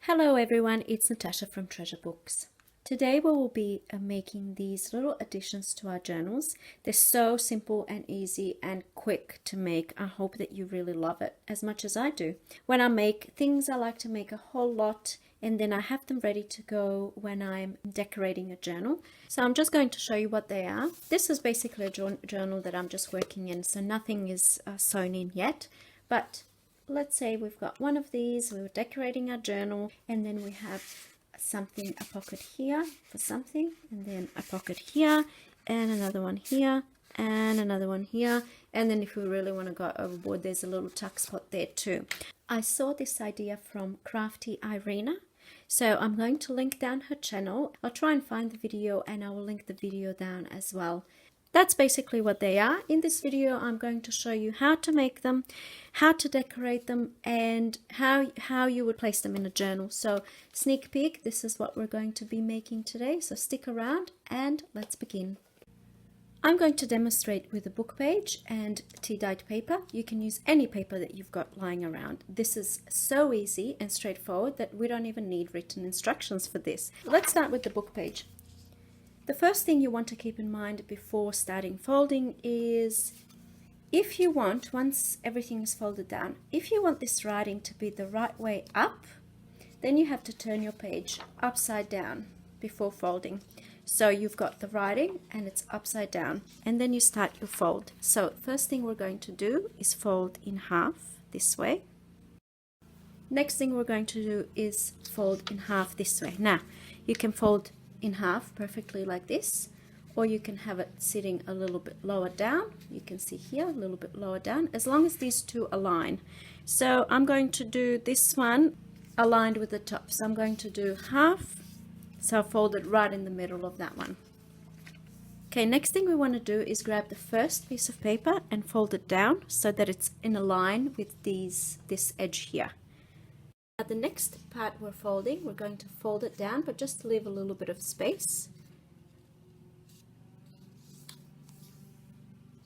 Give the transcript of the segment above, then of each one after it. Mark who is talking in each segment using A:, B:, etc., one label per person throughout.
A: Hello everyone, it's Natasha from Treasure Books. Today we will be making these little additions to our journals. They're so simple and easy and quick to make. I hope that you really love it as much as I do. When I make things, I like to make a whole lot and then I have them ready to go when I'm decorating a journal. So I'm just going to show you what they are. This is basically a journal that I'm just working in, so nothing is sewn in yet. But let's say we've got one of these, we were decorating our journal, and then we have something, a pocket here for something, and then a pocket here, and another one here, and another one here, and then if we really want to go overboard, there's a little tuck spot there too. I saw this idea from Crafty Irina, so I'm going to link down her channel. I'll try and find the video and I will link the video down as well. That's basically what they are. In this video, I'm going to show you how to make them, how to decorate them, and how you would place them in a journal. So sneak peek, this is what we're going to be making today. So stick around and let's begin. I'm going to demonstrate with a book page and tea-dyed paper. You can use any paper that you've got lying around. This is so easy and straightforward that we don't even need written instructions for this. Let's start with the book page. The first thing you want to keep in mind before starting folding is if you want, once everything is folded down, if you want this writing to be the right way up, then you have to turn your page upside down before folding. So you've got the writing and it's upside down, and then you start your fold. So first thing we're going to do is fold in half this way. Next thing we're going to do is fold in half this way. Now you can fold in half perfectly like this, or you can have it sitting a little bit lower down. You can see here a little bit lower down, as long as these two align. So I'm going to do this one aligned with the top, so I'm going to do half, so I'll fold it right in the middle of that one. Okay, next thing we want to do is grab the first piece of paper and fold it down so that it's in a line with this edge here. The next part we're folding, we're going to fold it down, but just leave a little bit of space.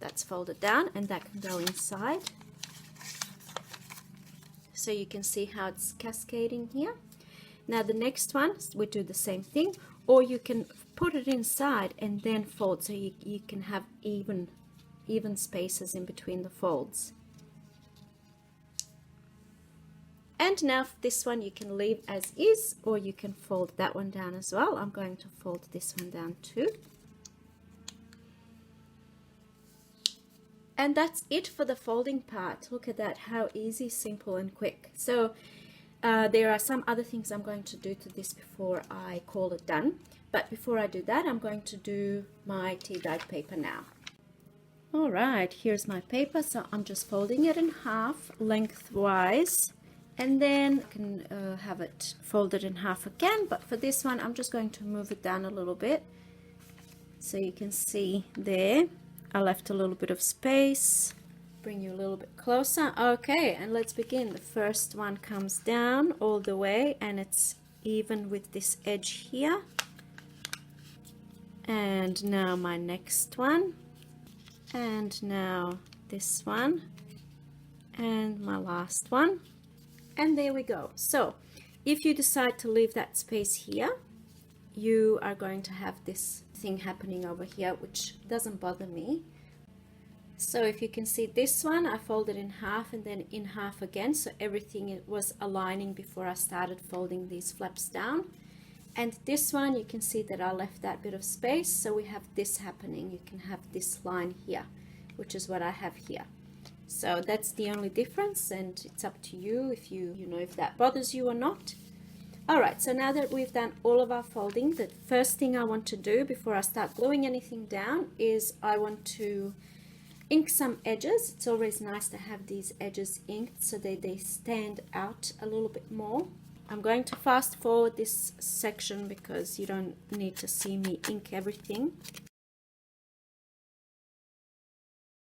A: That's folded down, and that can go inside. So you can see how it's cascading here. Now the next one, we do the same thing, or you can put it inside and then fold, so you can have even spaces in between the folds. And now this one you can leave as is, or you can fold that one down as well. I'm going to fold this one down too. And that's it for the folding part. Look at that, how easy, simple and quick. So there are some other things I'm going to do to this before I call it done. But before I do that, I'm going to do my tea-dyed paper now. All right, here's my paper. So I'm just folding it in half lengthwise. And then I can have it folded in half again, but for this one I'm just going to move it down a little bit so you can see there I left a little bit of space. Bring you a little bit closer. Okay, and let's begin. The first one comes down all the way and it's even with this edge here. And now my next one, and now this one, and my last one. And there we go. So if you decide to leave that space here, you are going to have this thing happening over here, which doesn't bother me. So if you can see this one, I folded in half and then in half again, so everything was aligning before I started folding these flaps down. And this one, you can see that I left that bit of space, so we have this happening. You can have this line here, which is what I have here. So that's the only difference, and it's up to you if you know if that bothers you or not. All right, so now that we've done all of our folding, the first thing I want to do before I start gluing anything down is I want to ink some edges. It's always nice to have these edges inked so that they stand out a little bit more. I'm going to fast forward this section because you don't need to see me ink everything.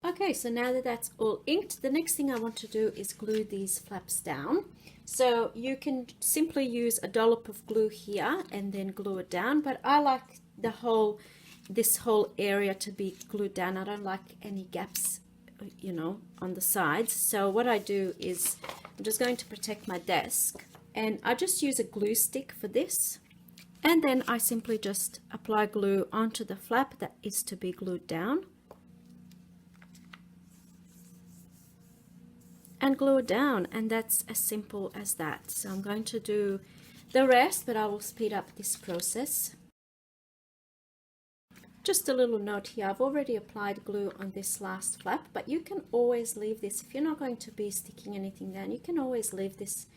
A: Okay, so now that that's all inked, the next thing I want to do is glue these flaps down. So you can simply use a dollop of glue here and then glue it down, but I like this whole area to be glued down. I don't like any gaps, you know, on the sides. So what I do is I'm just going to protect my desk. and I just use a glue stick for this, and then I simply just apply glue onto the flap that is to be glued down and glue it down, and that's as simple as that. So I'm going to do the rest, but I will speed up this process. Just a little note here, I've already applied glue on this last flap, but you can always leave this, if you're not going to be sticking anything down, you can always leave this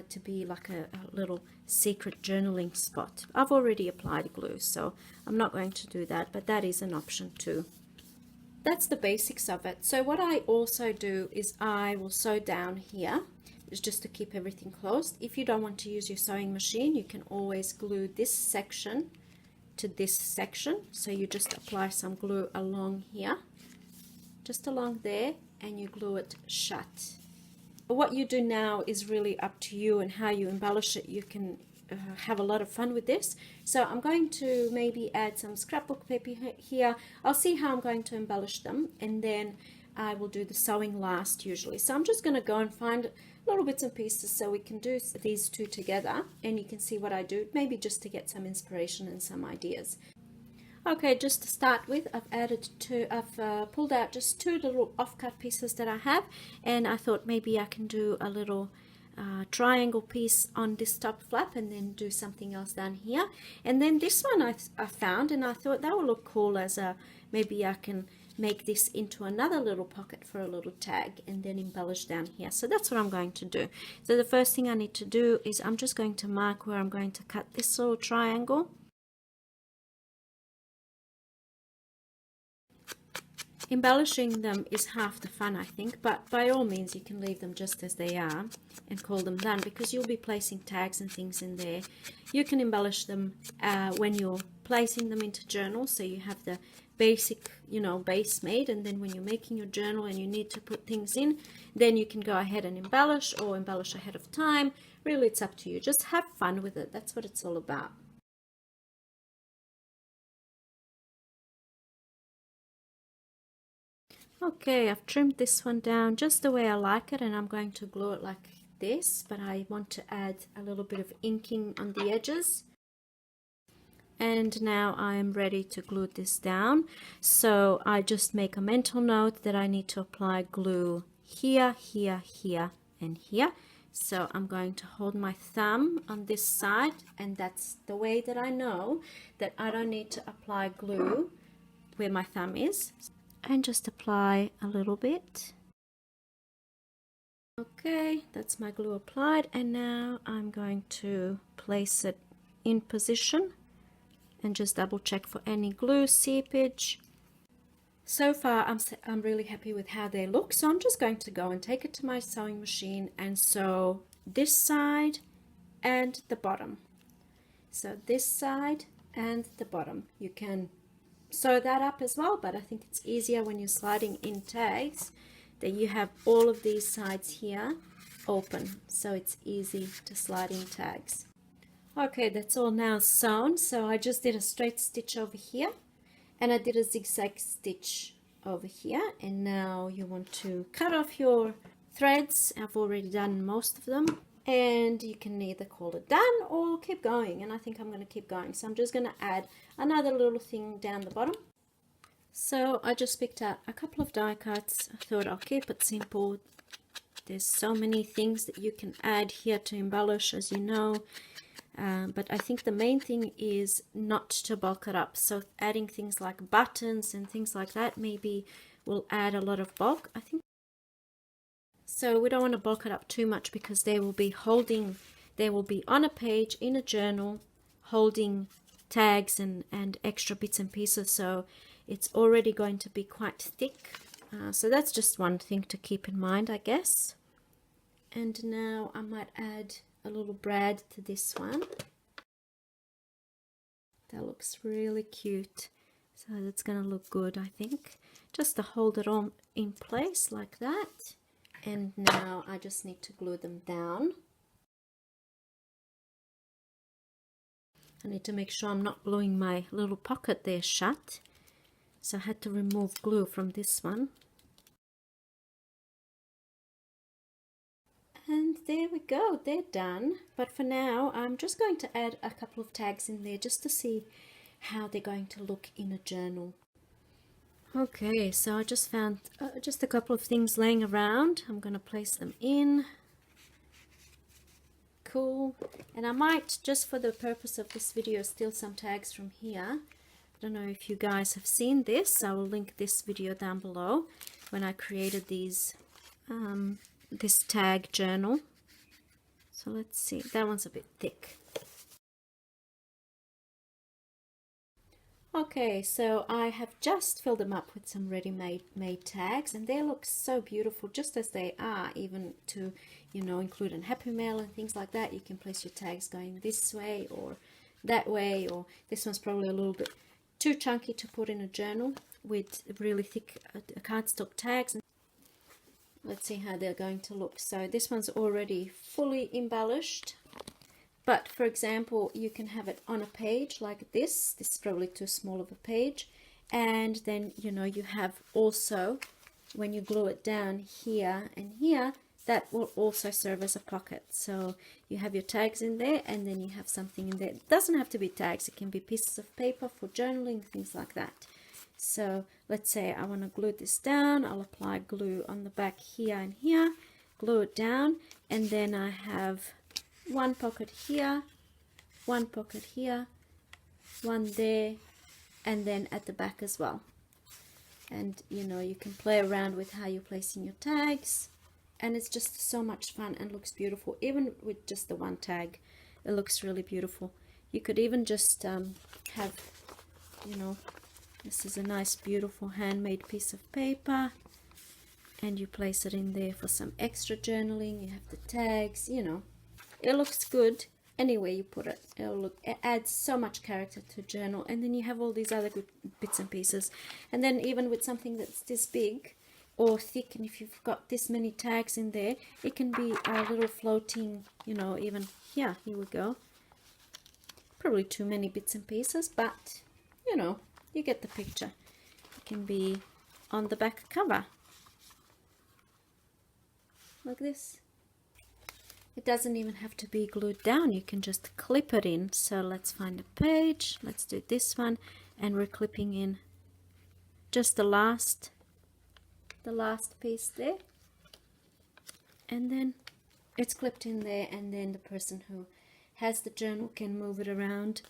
A: to be like a little secret journaling spot. I've already applied glue, so I'm not going to do that, but that is an option too. That's the basics of it. So what I also do is I will sew down here, is just to keep everything closed. If you don't want to use your sewing machine, you can always glue this section to this section. So you just apply some glue along here, just along there, and you glue it shut. What you do now is really up to you and how you embellish it. You can have a lot of fun with this. So I'm going to maybe add some scrapbook paper here. I'll see how I'm going to embellish them, and then I will do the sewing last usually. So I'm just going to go and find little bits and pieces so we can do these two together, and you can see what I do, maybe just to get some inspiration and some ideas. Okay, just to start with, I've pulled out just two little offcut pieces that I have, and I thought maybe I can do a little triangle piece on this top flap and then do something else down here. And then this one I found, and I thought that would look cool as maybe I can make this into another little pocket for a little tag and then embellish down here. So that's what I'm going to do. So the first thing I need to do is I'm just going to mark where I'm going to cut this little triangle. Embellishing them is half the fun, I think, but by all means you can leave them just as they are and call them done, because you'll be placing tags and things in there. You can embellish them when you're placing them into journals, so you have the basic, base made, and then when you're making your journal and you need to put things in, then you can go ahead and embellish, or embellish ahead of time. Really, it's up to you. Just have fun with it. That's what it's all about. Okay, I've trimmed this one down just the way I like it, and I'm going to glue it like this, but I want to add a little bit of inking on the edges. And now I am ready to glue this down. So I just make a mental note that I need to apply glue here, here, here, and here. So I'm going to hold my thumb on this side, and that's the way that I know that I don't need to apply glue where my thumb is. And just apply a little bit. Okay, that's my glue applied, and now I'm going to place it in position and just double check for any glue seepage. So far I'm really happy with how they look, so I'm just going to go and take it to my sewing machine and sew this side and the bottom. So this side and the bottom. You can sew that up as well, but I think it's easier when you're sliding in tags that you have all of these sides here open, so it's easy to slide in tags. Okay, that's all now sewn. So I just did a straight stitch over here, and I did a zigzag stitch over here, and now you want to cut off your threads. I've already done most of them, and you can either call it done or keep going, and I think I'm going to keep going. So I'm just going to add another little thing down the bottom. So I just picked out a couple of die cuts. I thought I'll keep it simple. There's so many things that you can add here to embellish, as you know, but I think the main thing is not to bulk it up. So adding things like buttons and things like that maybe will add a lot of bulk, I think. So we don't want to bulk it up too much, because they will be on a page in a journal holding tags and extra bits and pieces, so it's already going to be quite thick. So that's just one thing to keep in mind, I guess. And now I might add a little brad to this one. That looks really cute. So that's going to look good, I think. Just to hold it all in place like that. And now I just need to glue them down. I need to make sure I'm not gluing my little pocket there shut. So I had to remove glue from this one. And there we go, they're done. But for now, I'm just going to add a couple of tags in there just to see how they're going to look in a journal. Okay, so I just found just a couple of things laying around. I'm going to place them in. Cool. And I might, just for the purpose of this video, steal some tags from here. I don't know if you guys have seen this. I will link this video down below when I created these this tag journal. So let's see, that one's a bit thick. Okay, so I have just filled them up with some ready-made tags, and they look so beautiful just as they are, even to, you know, include in Happy Mail and things like that. You can place your tags going this way or that way, or this one's probably a little bit too chunky to put in a journal with really thick cardstock tags. Let's see how they're going to look. So this one's already fully embellished. But for example, you can have it on a page like this. This is probably too small of a page. And then, you know, you have also, when you glue it down here and here, that will also serve as a pocket. So you have your tags in there, and then you have something in there. It doesn't have to be tags. It can be pieces of paper for journaling, things like that. So let's say I want to glue this down. I'll apply glue on the back here and here, glue it down, and then I have one pocket here, one pocket here, one there, and then at the back as well. And you know, you can play around with how you're placing your tags, and it's just so much fun and looks beautiful. Even with just the one tag, it looks really beautiful. You could even just have, you know, this is a nice beautiful handmade piece of paper, and you place it in there for some extra journaling. You have the tags, you know. It looks good anywhere you put it. It adds so much character to a journal, and then you have all these other good bits and pieces. And then even with something that's this big or thick, and if you've got this many tags in there, it can be a little floating, you know, even here we go. Probably too many bits and pieces, but you know, you get the picture. It can be on the back cover like this. It doesn't even have to be glued down. You can just clip it in. So let's find a page. Let's do this one, and we're clipping in just the last piece there, and then it's clipped in there, and then the person who has the journal can move it around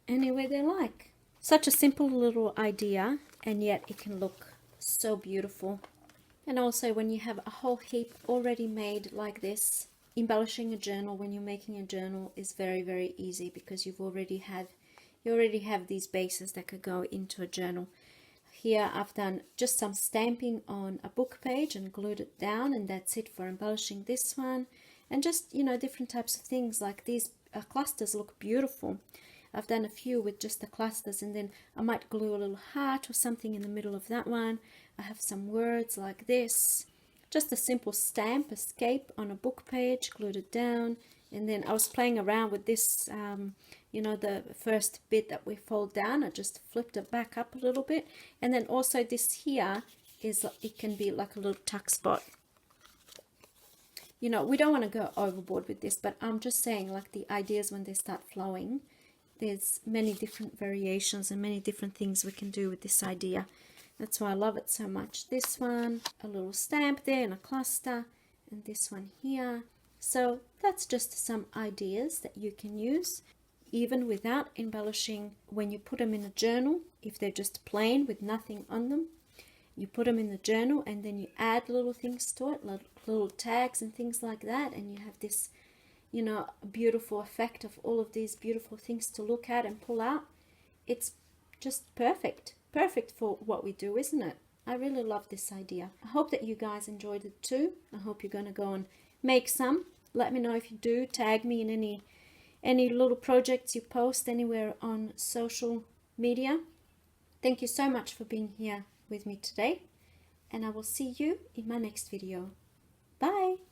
A: any way they like. Such a simple little idea, and yet it can look so beautiful. And also, when you have a whole heap already made like this, embellishing a journal when you're making a journal is very, very easy, because you already have these bases that could go into a journal. Here I've done just some stamping on a book page and glued it down, and that's it for embellishing this one. And just, you know, different types of things like these clusters look beautiful. I've done a few with just the clusters, and then I might glue a little heart or something in the middle of that one. I have some words like this. Just a simple stamp, escape, on a book page, glued it down. And then I was playing around with this, you know, the first bit that we fold down. I just flipped it back up a little bit. And then also this here is, it can be like a little tuck spot. You know, we don't want to go overboard with this, but I'm just saying, like, the ideas when they start flowing, there's many different variations and many different things we can do with this idea. That's why I love it so much. This one, a little stamp there and a cluster, and this one here. So that's just some ideas that you can use even without embellishing. When you put them in a journal, if they're just plain with nothing on them, you put them in the journal, and then you add little things to it, little tags and things like that, and you have this, you know, beautiful effect of all of these beautiful things to look at and pull out. It's just perfect for what we do, isn't it? I really love this idea. I hope that you guys enjoyed it too. I hope you're going to go and make some. Let me know if you do. Tag me in any little projects you post anywhere on social media. Thank you so much for being here with me today, and I will see you in my next video. Bye.